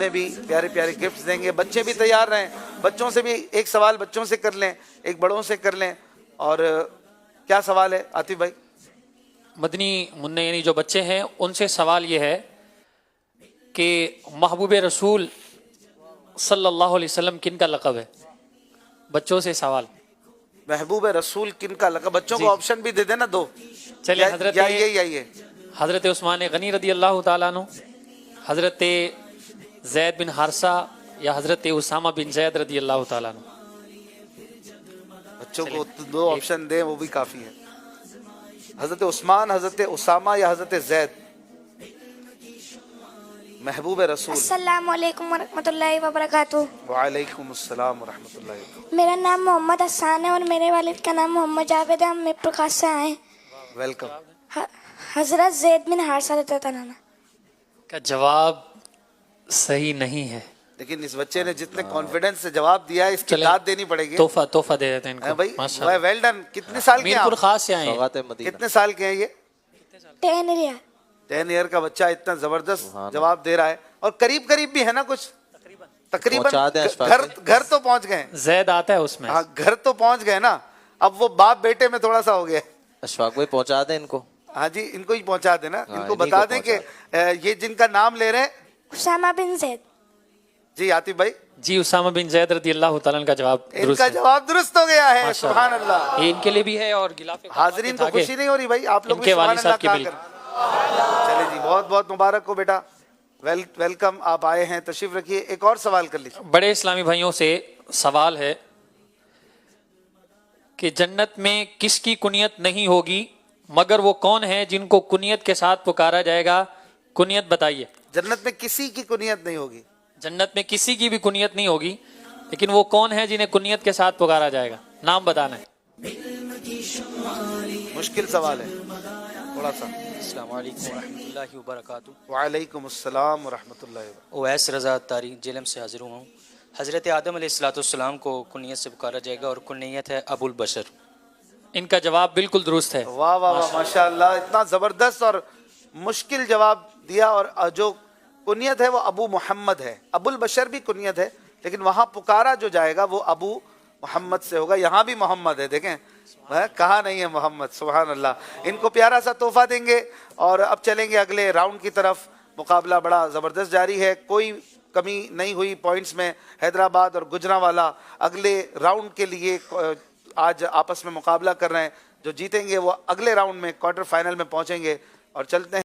انہیں بھی پیارے پیارے گفٹس دیں گے. بچے بھی تیار رہیں, بچوں سے بھی ایک سوال بچوں سے کر لیں, ایک بڑوں سے کر لیں. اور کیا سوال ہے عاطف بھائی؟ مدنی منع یعنی جو بچے ہیں ان سے سوال یہ ہے کہ محبوب رسول صلی اللہ علیہ وسلم کن کا لقب ہے؟ بچوں سے سوال. محبوب رسول کن کا لقب؟ بچوں جی. کو آپشن بھی دے دینا دو. چلے حضرت یہ حضرت عثمان غنی رضی اللہ تعالیٰ عنہ, حضرت زید بن حارثہ یا حضرت اسامہ بن زید رضی اللہ تعالیٰ عنہ. بچوں کو دو آپشن دیں وہ بھی کافی ہے. حضرت عثمان, حضرت اسامہ یا حضرت زید؟ محبوب رسول. السلام علیکم ورحمۃ اللہ وبرکاتہ. وعلیکم السلام ورحمۃ اللہ وبرکاتہ. میرا نام محمد حسان ہے اور میرے والد کا نام محمد جاوید ہے. ہم میر پرکاش سے آئے ہیں. ویلکم. حضرت زید بن حارثہ رضی اللہ عنہ کا جواب صحیح نہیں ہے. لیکن اس بچے نے جتنے کانفیڈنس سے جواب دیا ہے اس کی چلیں داد دینی پڑے گی. تحفہ دے دیتے ہیں ان کو. بھائی ماشاء اللہ. Well done. کتنے سال کے میر ہیں پور آپ؟ خاص سے آئے ہیں. کتنے سال کے ہیں یہ؟ 10 ایئر. 10 ایئر کا بچہ اتنا زبردست جواب دے رہا ہے. اور قریب بھی ہے نا کچھ تقریباً. گھر تو پہنچ گئے. زید آتا ہے اس میں. ہاں گھر تو پہنچ گئے نا. اب وہ باپ بیٹے میں تھوڑا سا ہو گیا. اشفاق بھائی پہنچا دیں ان کو. ہاں جی ان کو ہی پہنچا دینا. ان کو بتا دیں کہ یہ جن کا نام لے رہے ہیں. اسامہ بن زید. جی عاطف بھائی. جی اسامہ بن زید رضی اللہ تعالیٰ عنہ کا جواب ان کا جواب درست ہو گیا ہے. سبحان اللہ. یہ ان کے لیے بھی ہے اور غلاف حاضرین کو خوشی نہیں ہو رہی بھائی؟ آپ لوگ ان کے والد صاحب کے کہا بھی. کریں. چلے جی بہت بہت مبارک ہو بیٹا. ویلکم. آپ آئے ہیں, تشریف رکھیے. ایک اور سوال کر لیجیے. بڑے اسلامی بھائیوں سے سوال ہے کہ جنت میں کس کی کنیت نہیں ہوگی مگر وہ کون ہے جن کو کنیت کے ساتھ پکارا جائے گا؟ کنیت بتائیے. جنت میں کسی کی کنیت نہیں ہوگی. جنت میں کسی کی بھی کنیت نہیں ہوگی لیکن وہ کون ہے جنہیں کنیت کے ساتھ پکارا جائے گا؟ نام بتانا ہے. مشکل سوال ہے تھوڑا سا. السلام علیکم ورحمۃ اللہ وبرکاتہ. وعلیکم السلام ورحمۃ اللہ وبرکاتہ. اویس رضا تاریخ جیلم سے حاضر ہوا ہوں. حضرت آدم علیہ السلام کو کنیت سے پکارا جائے گا اور کنیت ہے ابو البشر. ان کا جواب بالکل درست ہے. واہ واہ واہ ماشاء اللہ. اتنا زبردست اور مشکل جواب دیا. اور جو کنیت ہے وہ ابو محمد ہے. ابو البشر بھی کنیت ہے لیکن وہاں پکارا جو جائے گا وہ ابو محمد سے ہوگا. یہاں بھی محمد ہے دیکھیں, کہا نہیں ہے محمد. سبحان اللہ. ان کو پیارا سا تحفہ دیں گے اور اب چلیں گے اگلے راؤنڈ کی طرف. مقابلہ بڑا زبردست جاری ہے, کوئی کمی نہیں ہوئی پوائنٹس میں. حیدرآباد اور گجرانوالہ اگلے راؤنڈ کے لیے آج آپس میں مقابلہ کر رہے ہیں. جو جیتیں گے وہ اگلے راؤنڈ میں کوارٹر فائنل میں پہنچیں گے. اور چلتے ہیں